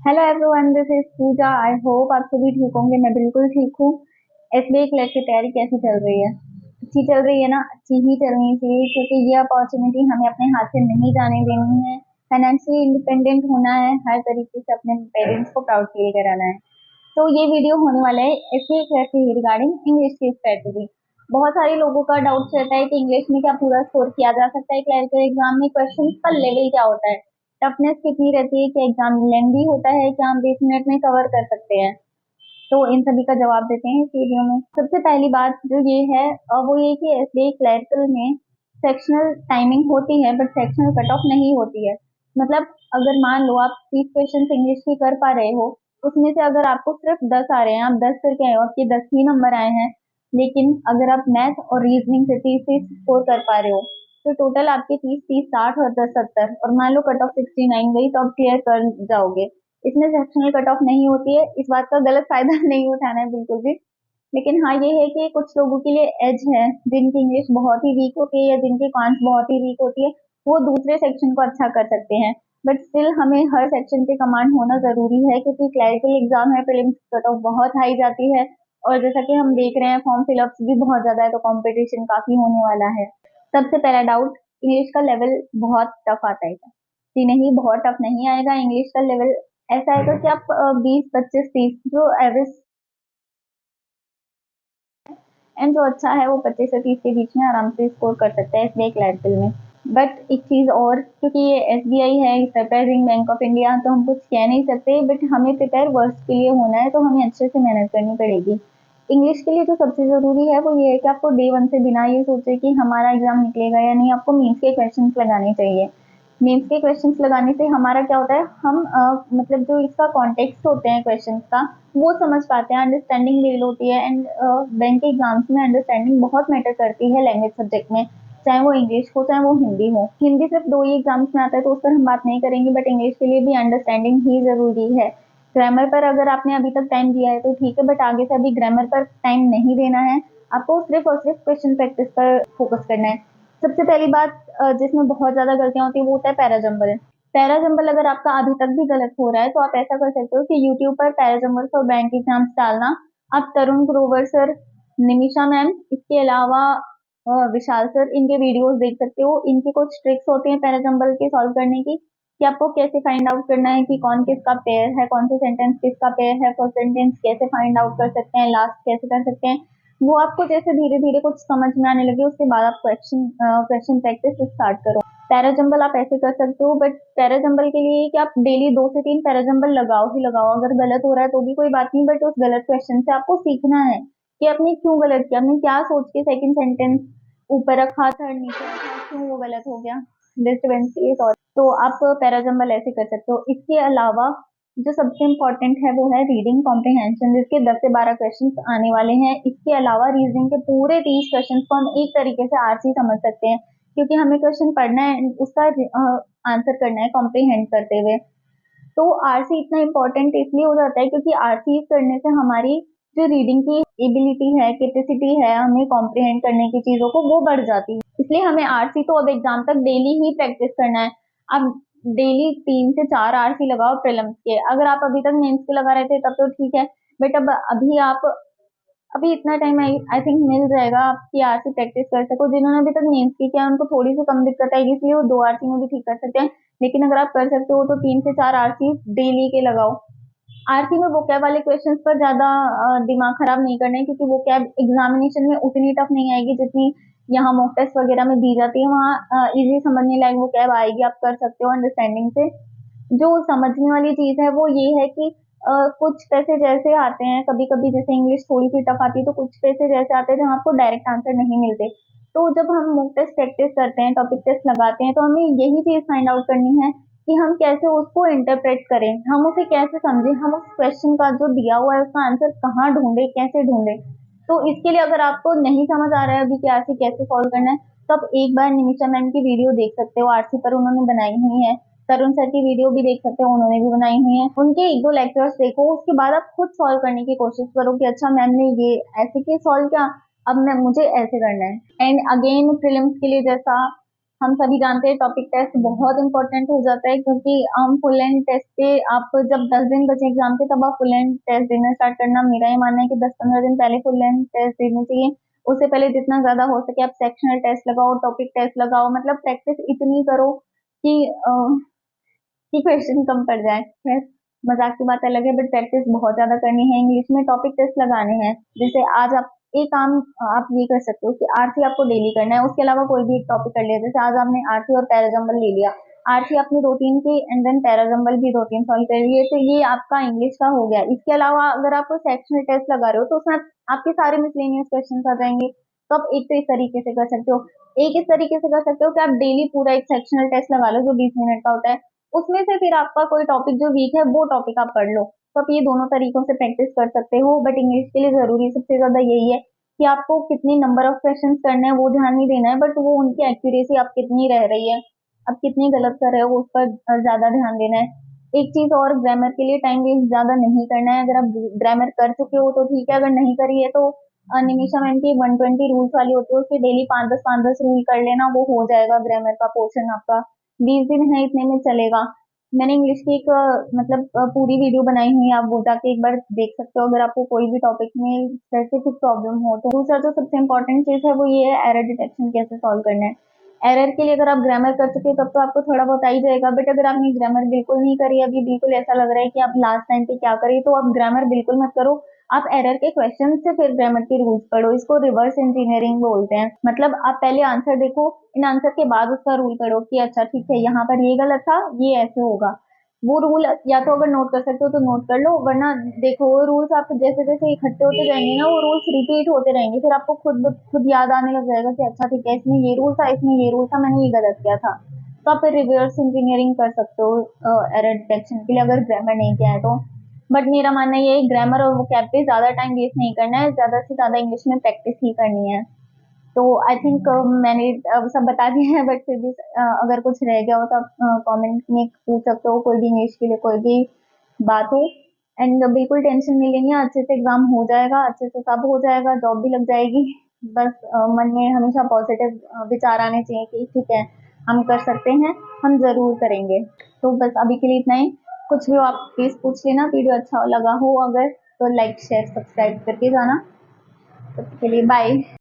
Hello everyone, this is Pooja. I hope आप सभी ठीक होंगे। मैं बिल्कुल ठीक हूँ। एसबीआई क्लर्क की तैयारी कैसी चल रही है? अच्छी चल रही है ना? अच्छी ही चलनी चाहिए, क्योंकि ये अपॉर्चुनिटी हमें अपने हाथ से नहीं जाने देनी है। फाइनेंशियली इंडिपेंडेंट होना है, हर तरीके से अपने पेरेंट्स को प्राउड फील कराना है। तो ये वीडियो होने वाला है एसबीआई क्लर्क की रिगार्डिंग इंग्लिश की स्ट्रेटेजी। बहुत सारे लोगों का डाउट रहता है कि इंग्लिश में क्या पूरा स्कोर किया जा सकता है क्लरिकल एग्जाम में, क्वेश्चन का लेवल क्या होता है, टफनेस कितनी रहती है, क्या एग्जाम लेंदी होता है, क्या हम 20 मिनट में कवर कर सकते हैं। तो इन सभी का जवाब देते हैं इस वीडियो में। सबसे पहली बात जो ये है वो ये कि एसबीआई क्लरिकल में सेक्शनल टाइमिंग होती है, बट सेक्शनल कट ऑफ नहीं होती है। मतलब अगर मान लो आप 30 क्वेश्चन इंग्लिश के कर पा रहे हो, उसमें से अगर आपको सिर्फ 10 आ रहे हैं, आप 10 करके आए हो, आपके 10 ही नंबर आए हैं, लेकिन अगर आप मैथ और रीजनिंग से 30 स्कोर कर पा रहे हो, तो टोटल आपके 30 30 60 और 10 70, और मान लो कट ऑफ 69 गई, तो आप क्लियर कर जाओगे। इसमें सेक्शनल कट ऑफ नहीं होती है। इस बात का गलत फायदा नहीं उठाना है बिल्कुल भी। लेकिन हाँ, ये है कि कुछ लोगों के लिए एज है, जिनकी इंग्लिश बहुत ही वीक होती है या जिनकी कॉन्स बहुत ही वीक होती है, वो दूसरे सेक्शन को अच्छा कर सकते हैं। बट स्टिल हमें हर सेक्शन पे कमांड होना जरूरी है, क्योंकि क्लरिकल एग्जाम है, प्रीलिम्स कट ऑफ बहुत हाई जाती है। और जैसा कि हम देख रहे हैं, फॉर्म फिलअप्स भी बहुत ज्यादा है, तो कंपटीशन काफी होने वाला है। सबसे पहला डाउट, इंग्लिश का लेवल बहुत टफ आता है क्या? जी नहीं, बहुत टफ नहीं आएगा। इंग्लिश का लेवल ऐसा आएगा कि आप 20 25 30 जो एवरेज एंड जो अच्छा है वो 25 से 30 के बीच में आराम से स्कोर कर सकता है एसबीआई क्लरिकल में। बट एक चीज और, क्योंकि ये एसबीआई है, सरप्राइजिंग बैंक ऑफ इंडिया, तो हम कुछ कह नहीं सकते, बट हमें प्रिपेयर वर्स्ट के लिए होना है, तो हमें अच्छे से मेहनत करनी पड़ेगी। इंग्लिश के लिए जो सबसे जरूरी है वो ये है कि आपको डे वन से, बिना ये सोचे कि हमारा एग्जाम निकलेगा या नहीं, आपको मीन्स के क्वेश्चन लगाने चाहिए। मीन्स के क्वेश्चंस लगाने से हमारा क्या होता है, हम मतलब जो इसका कॉन्टेक्स्ट होते हैं क्वेश्चंस का, वो समझ पाते हैं, अंडरस्टैंडिंग लेवल होती है। एंड बैंक के एग्जाम्स में अंडरस्टैंडिंग बहुत मैटर करती है लैंग्वेज सब्जेक्ट में, चाहे वो इंग्लिश हो चाहे वो हिंदी हो। हिंदी सिर्फ 2 ही एग्जाम्स में आता है, तो उस पर हम बात नहीं करेंगे, बट इंग्लिश के लिए भी अंडरस्टैंडिंग ही जरूरी है। ग्रामर पर अगर आपने अभी तक टाइम दिया है तो ठीक है, बट आगे से अभी ग्रामर पर टाइम नहीं देना है। आपको सिर्फ और सिर्फ क्वेश्चन प्रैक्टिस पर फोकस करना है। सबसे पहली बात जिसमें बहुत ज्यादा गलतियां होती है, वो होता है पैराजंबल। पैराजंबल अगर आपका अभी तक भी गलत हो रहा है, तो आप ऐसा कर सकते हो कि यूट्यूब पर पैराजंबल और बैंक एग्जाम्स डालना। आप तरुण ग्रोवर सर, निमिषा मैम, इसके अलावा विशाल सर, इनके वीडियोस देख सकते हो। इनकी कुछ ट्रिक्स होती हैं पैराजंबल के सॉल्व करने की, कि आपको कैसे फाइंड आउट करना है कि कौन किसका पेयर है, कौन सा सेंटेंस किसका पेयर है, फर्स्ट सेंटेंस कैसे फाइंड आउट कर सकते हैं, लास्ट कैसे कर सकते हैं। वो आपको जैसे धीरे धीरे कुछ समझ में आने लगे, उसके बाद आप क्वेश्चन प्रैक्टिस स्टार्ट करो। पैराजंबल आप ऐसे कर सकते हो, बट पैराजंबल के लिए कि आप डेली 2 से 3 पैराजंबल लगाओ ही लगाओ। अगर गलत हो रहा है तो भी कोई बात नहीं, बट उस गलत क्वेश्चन से आपको सीखना है कि आपने क्यों गलत किया, आपने क्या सोच के सेकंड सेंटेंस ऊपर रखा, थर्ड नीचे रखा, क्यों वो गलत हो गया, डिस्टर्बेंस के लिए। तो आप पैराजंबल ऐसे कर सकते हो। इसके अलावा जो सबसे इम्पोर्टेंट है वो है रीडिंग कॉम्प्रिहेंशन, जिसके 10 से 12 क्वेश्चंस आने वाले हैं। इसके अलावा रीजनिंग के पूरे 30 क्वेश्चंस को हम एक तरीके से आरसी समझ सकते हैं, क्योंकि हमें क्वेश्चन पढ़ना है, उसका आंसर करना है कॉम्प्रिहेंड करते हुए। तो आरसी इतना इम्पोर्टेंट इसलिए हो जाता है क्योंकि आरसी करने से हमारी जो रीडिंग की एबिलिटी है, कैपेसिटी है, हमें कॉम्प्रिहेंड करने की चीजों को, वो बढ़ जाती है। इसलिए हमें आरसी तो अब एग्जाम तक डेली ही प्रैक्टिस करना है। अब डेली 3 से 4 आरसी लगाओ प्रीलिम्स के। अगर आप अभी तक मेंस के लगा रहे थे तब तो ठीक है, बट अब अभी आप अभी इतना टाइम आई थिंक मिल जाएगा आपकी आरसी प्रैक्टिस कर सको। जिन्होंने अभी तक मेंस की किया उनको थोड़ी सी कम दिक्कत आएगी, इसलिए वो 2 आरसी में भी ठीक कर सकते हैं। लेकिन अगर आप कर सकते हो तो 3 से 4 आरसी डेली के लगाओ। आरसी में वोकैब वाले क्वेश्चंस पर ज्यादा दिमाग खराब नहीं करना है, क्योंकि वोकैब एग्जामिनेशन में उतनी टफ नहीं आएगी जितनी यहाँ मॉक टेस्ट वगैरह में दी जाती है। वहाँ इजी समझने लायक वोकैब आएगी, आप कर सकते हो अंडरस्टैंडिंग से। जो समझने वाली चीज है वो ये है कि कुछ पैसे जैसे आते हैं कभी कभी, जैसे इंग्लिश थोड़ी सी टफ आती है, तो कुछ पैसे जैसे आते हैं जहाँ आपको डायरेक्ट आंसर नहीं मिलते। तो जब हम मॉक टेस्ट प्रैक्टिस करते हैं, टॉपिक टेस्ट लगाते हैं, तो हमें यही चीज फाइंड आउट करनी है कि हम कैसे उसको इंटरप्रेट करें, हम उसे कैसे समझें, हम उस क्वेश्चन का जो दिया हुआ है उसका आंसर कहाँ ढूंढे, कैसे ढूंढे। तो इसके लिए अगर आपको नहीं समझ आ रहा है अभी कि आरसी कैसे सॉल्व करना है, तो आप एक बार निमिषा मैम की वीडियो देख सकते हो, आरसी पर उन्होंने बनाई हुई है। तरुण सर की वीडियो भी देख सकते हो, उन्होंने भी बनाई हुई है। उनके 1 2 लेक्चर्स देखो, उसके बाद आप खुद सॉल्व करने की कोशिश करो कि अच्छा मैम ने ये ऐसे किया सॉल्व किया, अब मैं मुझे ऐसे करना है। एंड अगेन प्रीलिम्स के लिए जैसा हम सभी जानते हैं टॉपिक टेस्ट बहुत इंपॉर्टेंट हो जाता है, क्योंकि हम फुल एंड टेस्ट पे आप जब 10 दिन बचे एग्जाम के तब आप फुल एंड टेस्ट देना स्टार्ट करना। मेरा ये मानना है कि 10-15 दिन पहले फुल एंड टेस्ट देने चाहिए। उससे पहले जितना ज्यादा हो सके आप सेक्शनल टेस्ट लगाओ, टॉपिक टेस्ट लगाओ, मतलब प्रैक्टिस इतनी करो कि क्वेश्चन कम पड़ जाए। खैर, मजाक की बात अलग है, बट प्रैक्टिस बहुत ज्यादा करनी है। इंग्लिश में टॉपिक टेस्ट लगाने हैं। जैसे आज आप एक काम आप ये कर सकते हो कि आरसी आपको डेली करना है, उसके अलावा कोई भी एक टॉपिक कर लिया। जैसे आज आपने आरसी और पैराजम्बल ले लिया, आरसी आपने 2-3 की एंड देन पैराजम्बल भी 2-3 सॉल्व कर लिए, तो ये आपका इंग्लिश का हो गया। इसके अलावा अगर आप सेक्शनल टेस्ट लगा रहे हो तो उसमें आपके सारे मिसलेनियस क्वेश्चन आ जाएंगे। तो आप एक तो इस तरीके से कर सकते हो। एक इस तरीके से कर सकते हो कि आप डेली पूरा एक सेक्शनल टेस्ट लगा लो जो 20 मिनट का होता है। उसमें से फिर आपका कोई टॉपिक जो वीक है वो टॉपिक आप पढ़ लो। तो आप ये दोनों तरीकों से प्रैक्टिस कर सकते हो। बट इंग्लिश के लिए जरूरी सबसे ज्यादा यही है कि आपको कितनी नंबर ऑफ क्वेश्चंस करने हैं वो ध्यान नहीं देना है, बट वो उनकी एक्यूरेसी आप कितनी रह रही है, आप कितनी गलत कर रहे हो उस पर ज्यादा ध्यान देना है। एक चीज और, ग्रामर के लिए टाइम वेस्ट ज्यादा नहीं करना है। अगर आप ग्रामर कर चुके हो तो ठीक है, अगर नहीं करी है तो निमिषा मैम की 120 रूल्स वाली होती है, उसके डेली 5-10 रूल कर लेना, वो हो जाएगा ग्रामर का पोर्शन आपका। 20 दिन है, इतने में चलेगा। मैंने इंग्लिश की एक मतलब पूरी वीडियो बनाई हुई है, आप वो जाके एक बार देख सकते हो अगर आपको कोई भी टॉपिक में स्पेसिफिक प्रॉब्लम हो तो। दूसरा जो सबसे इंपॉर्टेंट चीज है वो ये है एरर डिटेक्शन कैसे सॉल्व करना है। एरर के लिए अगर आप ग्रामर कर चुके हो तब तो आपको थोड़ा बहुत आ ही जाएगा, बट अगर आपने ग्रामर बिल्कुल नहीं करी, अभी बिल्कुल ऐसा लग रहा है कि आप लास्ट टाइम पे क्या करें, तो आप ग्रामर बिल्कुल मत करो। आप एरर के क्वेश्चन से फिर ग्रामर के रूल्स पढ़ो। इसको रिवर्स इंजीनियरिंग बोलते हैं। मतलब आप पहले आंसर देखो, इन आंसर के बाद उसका रूल पढ़ो कि अच्छा ठीक है यहाँ पर ये गलत था, ये ऐसे होगा। वो रूल या तो अगर नोट कर सकते हो तो नोट कर लो, वरना देखो वो रूल्स आप जैसे जैसे इकट्ठे होते जाएंगे ना वो रूल्स रिपीट होते रहेंगे, फिर आपको खुद खुद याद आने लग जाएगा कि अच्छा ठीक है इसमें ये रूल था, इसमें ये रूल था, मैंने ये गलत किया था। तो आप फिर रिवर्स इंजीनियरिंग कर सकते हो एरर डिटेक्शन के लिए, अगर ग्रामर नहीं किया है तो। बट मेरा मानना ये है ग्रामर और वोकैब पे ज्यादा टाइम वेस्ट नहीं करना है, ज्यादा से ज्यादा इंग्लिश में प्रैक्टिस ही करनी है। तो आई थिंक मैंने सब बता दिया है, बट फिर भी अगर कुछ रह गया हो तो आप कमेंट में पूछ सकते हो, कोई भी इंग्लिश के लिए कोई भी बात हो। एंड बिल्कुल टेंशन नहीं लेनी है, अच्छे से एग्जाम हो जाएगा, अच्छे से सब हो जाएगा, जॉब भी लग जाएगी। बस मन में हमेशा पॉजिटिव विचार आने चाहिए कि ठीक है हम कर सकते हैं, हम जरूर करेंगे। तो बस अभी के लिए इतना ही। कुछ भी हो आप प्लीज पूछ लेना। वीडियो अच्छा लगा हो अगर तो लाइक शेयर सब्सक्राइब करके जाना। तब तक के लिए बाय।